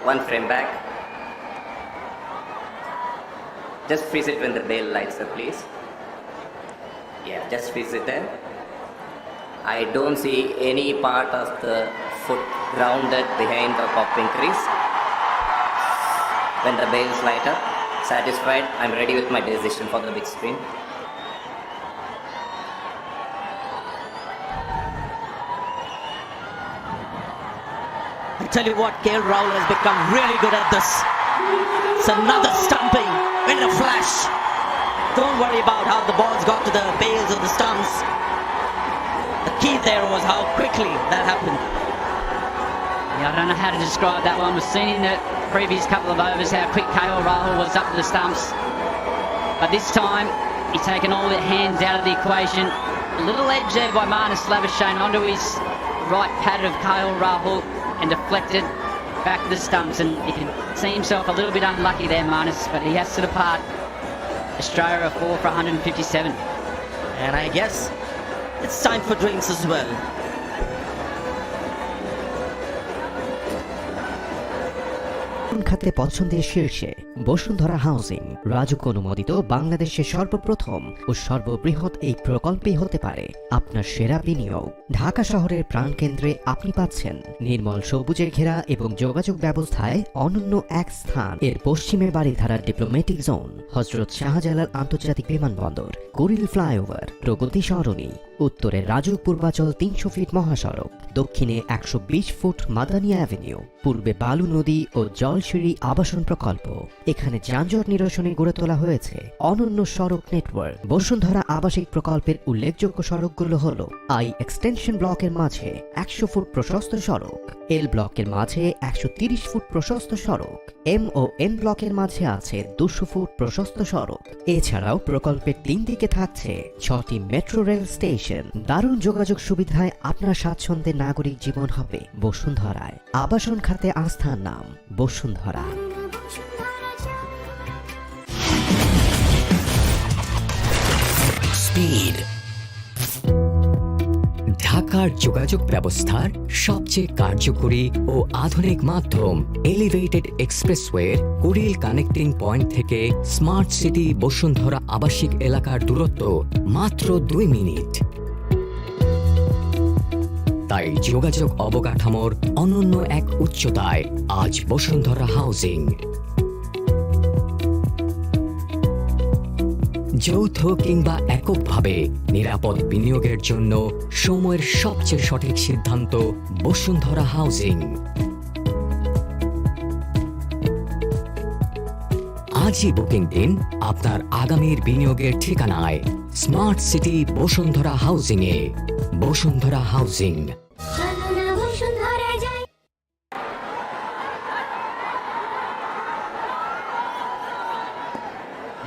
One frame back. Just freeze it when the bell lights up, please. Yeah, just freeze it there. I don't see any part of the foot grounded behind the popping crease. When the bells light up, satisfied, I'm ready with my decision for the big screen. I tell you what, KL Rahul has become really good at this. It's another stumping in a flash. don't worry about how the balls got to the bails or the stumps. The key there was how quickly that happened. Yeah, I don't know how to describe that one. We've seen in the previous couple of overs how quick KL Rahul was up to the stumps. But this time, he's taken all the hands out of the equation. A little edge there by Marnus Labuschagne onto his right pad of KL Rahul and deflected back to the stumps. And he can see himself a little bit unlucky there, Marnus, but he has to depart. Australia are 4 for 157. And I guess it's time for drinks as well. খাতে পছন্দের শীর্ষে Bashundhara housing RAJUK অনুমোদিত বাংলাদেশের সর্বপ্রথম ও সর্ববৃহৎ এই প্রকল্পই হতে পারে আপনার সেরা বিনিয়োগ। ঢাকা শহরের প্রাণকেন্দ্রে আপনি পাচ্ছেন নির্মল সবুজে ঘেরা এবং যোগাযোগ ব্যবস্থায় অনন্য এক স্থান। এর পশ্চিমে বাড়িধারার ডিপ্লোম্যাটিক জোন, হযরত শাহজালাল আন্তর্জাতিক বিমানবন্দর, কুড়িল ফ্লাইওভার, প্রগতি সরণি, উত্তরে রাজুক পূর্বাচল 300 ফিট মহাসড়ক, দক্ষিণে 120 ফুট মাদানী অ্যাভিনিউ, পূর্বে বালু নদী ও জলসিঁড়ি আবাসন প্রকল্প। এখানে যানজট নিরসনে গড়ে তোলা হয়েছে অনন্য সড়ক নেটওয়ার্ক। বসুন্ধরা আবাসিক প্রকল্পের উল্লেখযোগ্য সড়কগুলো হল আই এক্সটেনশন ব্লকের মাঝে 100 ফুট প্রশস্ত সড়ক, এল ব্লকের মাঝে 130 ফুট প্রশস্ত সড়ক, এম ও এন ব্লকের মাঝে আছে 200 ফুট প্রশস্ত সড়ক। এছাড়াও প্রকল্পের 3 দিকে থাকছে 6টি মেট্রো রেল স্টেশন। দারুণ যোগাযোগ সুবিধায় আপনার স্বাচ্ছন্দ্যের নাগরিক জীবন হবে বসুন্ধরায়। আবাসন খাতে আস্থার নাম বসুন্ধরা। স্পিড, ঢাকার যোগাযোগ ব্যবস্থার সবচেয়ে কার্যকরী ও আধুনিক মাধ্যম এলিভেটেড এক্সপ্রেসওয়ের কুড়িল কানেক্টিং পয়েন্ট থেকে স্মার্ট সিটি বসুন্ধরা আবাসিক এলাকার দূরত্ব মাত্র 2 মিনিট। তাই যোগাযোগ অবকাঠামোর অনন্য এক উচ্চতায় আজ বসুন্ধরা হাউজিং। যৌথ কিংবা এককভাবে নিরাপদ বিনিয়োগের জন্য সময়ের সবচেয়ে সঠিক সিদ্ধান্ত বসুন্ধরা হাউজিং। আজই বুকিং দিন আপনার আগামীর বিনিয়োগের ঠিকানায় smart city Bashundhara housing A. Bashundhara housing.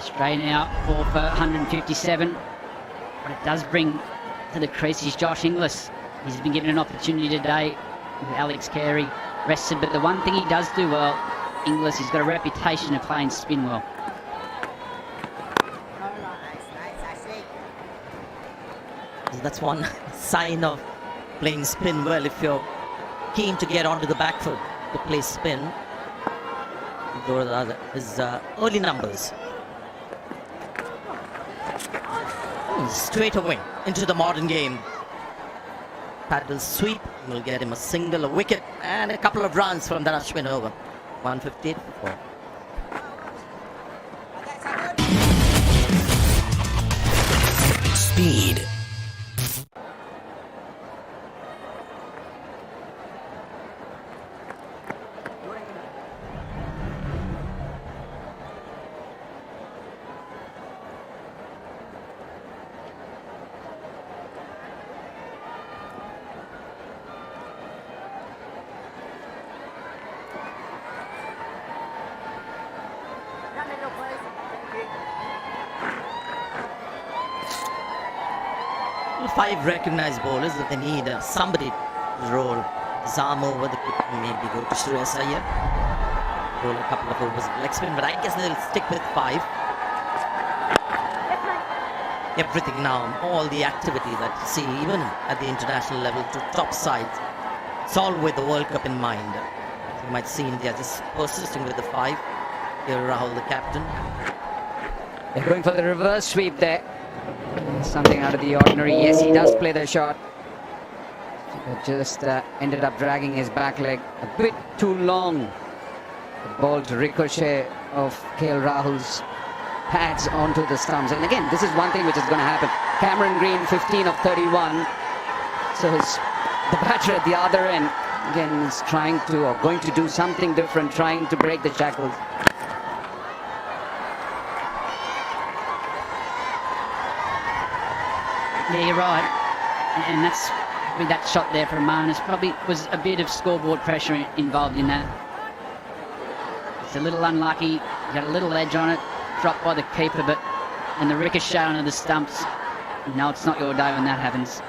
Australia now 4 for 157. What it does bring to the crease is Josh Inglis. He's been given an opportunity today with Alex Carey rested, but the one thing he does do well, Inglis, he's got a reputation of playing spin well. That's one sign of playing spin well. If you're keen to get onto the back foot to play spin, those are his early numbers. Straight away into the modern game. Paddle sweep will get him a single, a wicket, and a couple of runs from that Ashwin over. 158 for 4. Speed. Five recognized bowlers that they need somebody to roll his arm over. They could maybe go to Shreyas Iyer, roll a couple of overs of leg spin, but I guess they'll stick with 5. Everything now, all the activity that you see even at the international level to top sides, it's all with the World Cup in mind. You might see India just persisting with the 5. Here Rahul, the captain. They're going for the reverse sweep there. Something out of the ordinary. Yes, he does play the shot. But just ended up dragging his back leg a bit too long. The ball to ricochet of KL Rahul's pads onto the stumps. And again, this is one thing which is going to happen. Cameron Green, 15 of 31. So the batter at the other end, again, is trying to, or going to do something different, trying to break the shackles. Yeah, you're right. And that's with that shot there from Marnus. Probably was a bit of scoreboard pressure involved in that. It's a little unlucky. He got a little edge on it, dropped by the keeper, but and the ricochet onto the stumps. No, it's not your day when that happens.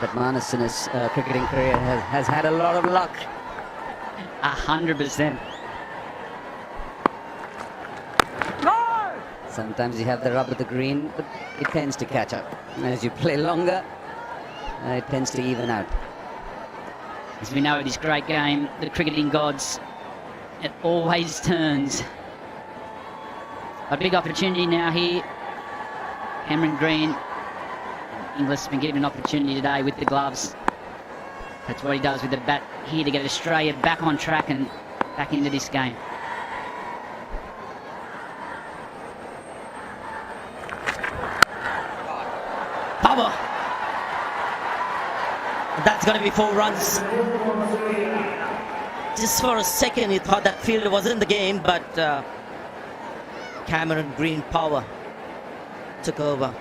But Marnus in his cricketing career has had a lot of luck. 100%. Sometimes you have the rub of the green, but it tends to catch up. As you play longer, it tends to even out. As we know with this great game, the cricketing gods, it always turns. A big opportunity now here. Cameron Green. Inglis has been given an opportunity today with the gloves. That's what he does with the bat here to get Australia back on track and back into this game. Power. That's going to be 4 runs. Just for a second, he thought that fielder was in the game, but Cameron Green power took over.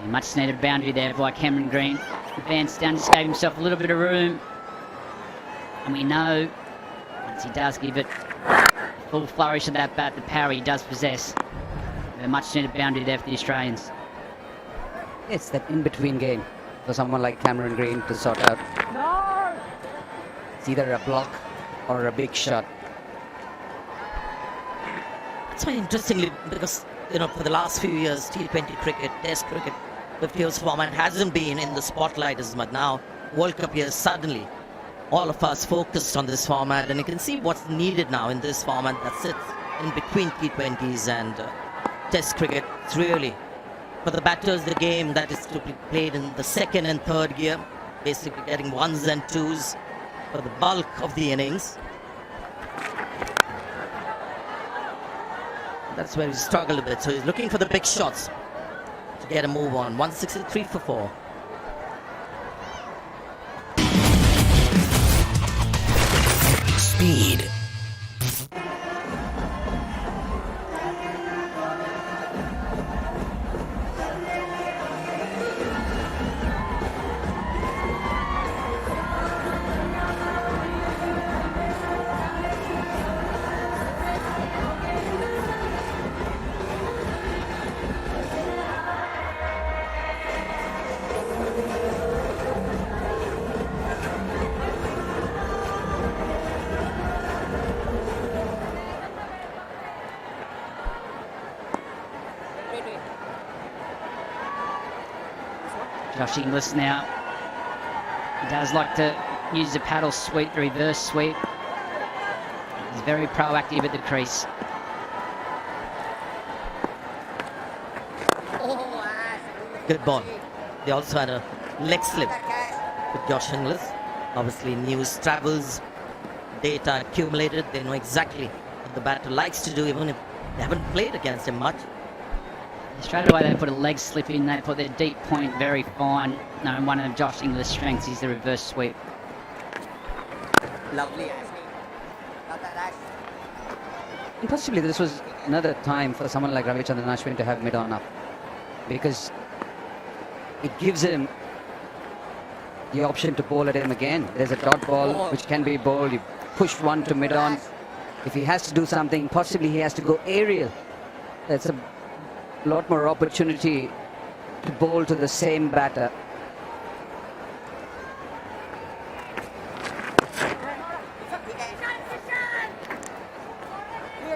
A much needed boundary there by Cameron Green. Advanced down, just gave himself a little bit of room. And we know, once he does give it a full flourish of that bat, the power he does possess. A much needed boundary there for the Australians. It's that in-between game for someone like Cameron Green to sort out. It's either a block or a big shot. That's why interestingly, because for the last few years, T20 cricket, Test cricket, 50 overs format hasn't been in the spotlight as much. Now, World Cup years, suddenly, all of us focused on this format, and you can see what's needed now in this format that sits in between T20s and Test cricket. It's really, for the batters, the game that is to be played in the second and third gear, basically getting 1s and 2s for the bulk of the innings. That's where he struggled a bit. So he's looking for the big shots to get a move on. 163 for 4. Speed. Josh Inglis now. He does like to use the paddle sweep, the reverse sweep. He's very proactive at the crease. Good ball. They also had a leg slip with Josh Inglis. Obviously, news travels, data accumulated. They know exactly what the batter likes to do, even if they haven't played against him much. Straight away they put a leg slip in, they put their deep point very fine. No, one of Josh Inglis' strengths is the reverse sweep. Lovely, Ashley. Got that, Ash? And possibly this was another time for someone like Ravichandran Ashwin to have mid-on up, because it gives him the option to bowl at him again. There's a dot ball which can be bowled. You push one to mid-on. If he has to do something, possibly he has to go aerial. That's a lot more opportunity to bowl to the same batter.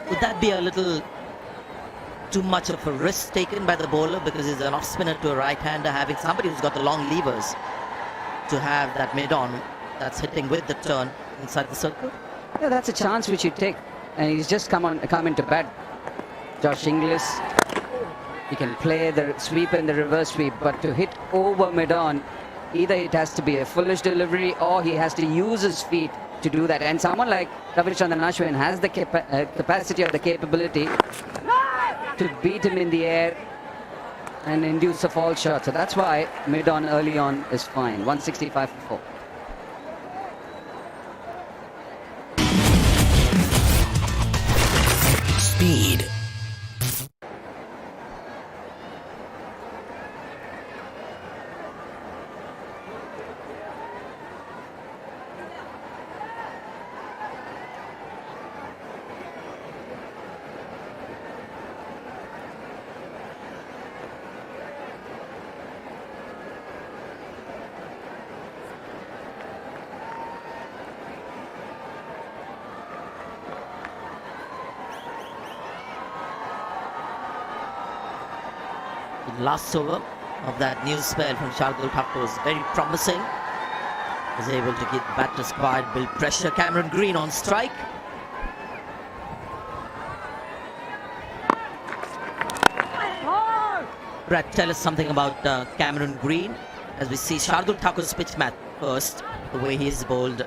Would that be a little too much of a risk taken by the bowler, because he's an off-spinner to a right-hander, having somebody who's got the long levers to have that mid-on that's hitting with the turn inside the circle? Yeah, that's a chance which you take. And he's just come into bat. Josh Inglis, he can play the sweep and the reverse sweep, but to hit over mid-on, either it has to be a foolish delivery or he has to use his feet to do that. And someone like Ravichandran Ashwin has the capacity or the capability to beat him in the air and induce a fall shot. So that's why mid-on early on is fine. 165 for 4. Last over of that new spell from Shardul Thakur was very promising. Was able to keep the batters quiet, build pressure. Cameron Green on strike. Brad, tell us something about Cameron Green as we see Shardul Thakur's pitch match first, the way he is bowled.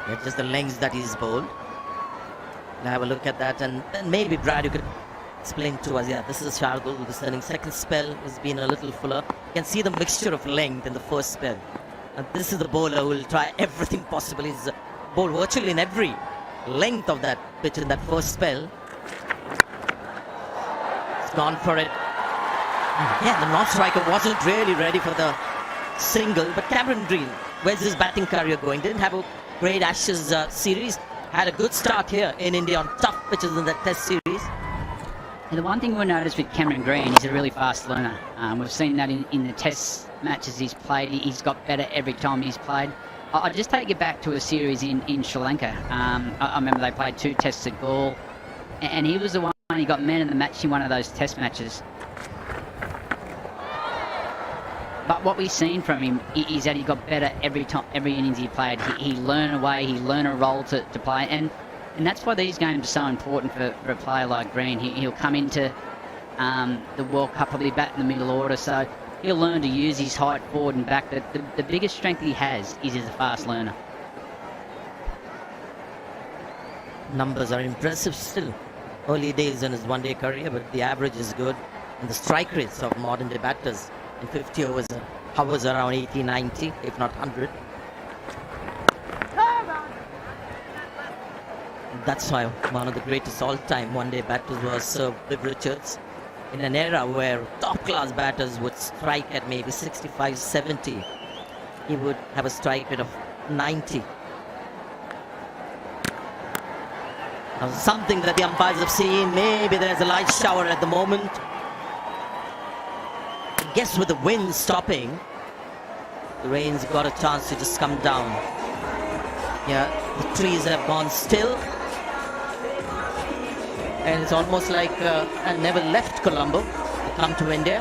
Yeah, just the lengths that he's bowled. We'll have a look at that, and then maybe Brad, you could explain to us. Yeah, this is Shardul returning. Second spell has been a little fuller. You can see the mixture of length in the first spell. And this is the bowler who will try everything possible. He's bowled virtually in every length of that pitch in that first spell. It's gone for it. Yeah, the non-striker wasn't really ready for the single, but Cameron Green, where's his batting career going? Didn't have a great Ashes series. Had a good start here in India on tough pitches in that Test series. And the one thing we'll notice with Cameron Green, he's a really fast learner. We've seen that in the Test matches he's played. He's got better every time he's played. I'll just take you back to a series in Sri Lanka. I remember they played 2 tests at Gaul, and he was the one he got man of the match in one of those Test matches. But what we've seen from him is that he got better every time, every innings he played. He learned a way, he learned a role to play, and that's why these games are so important for a player like Green. He'll come into the World Cup, probably bat in the middle order, so he'll learn to use his height forward and back. The biggest strength he has is as a fast learner. Numbers are impressive still. Early days in his one-day career, but the average is good. And the strike rates of modern day batters in 50 overs hovers around 80, 90, if not 100. That's why one of the greatest all-time one-day batters was Sir Viv Richards. In an era where top-class batters would strike at maybe 65, 70, he would have a strike rate of 90. Now, something that the umpires have seen. Maybe there's a light shower at the moment. I guess with the wind stopping, the rain's got a chance to just come down. Yeah, the trees have gone still. And it's almost like I never left Colombo to come to India.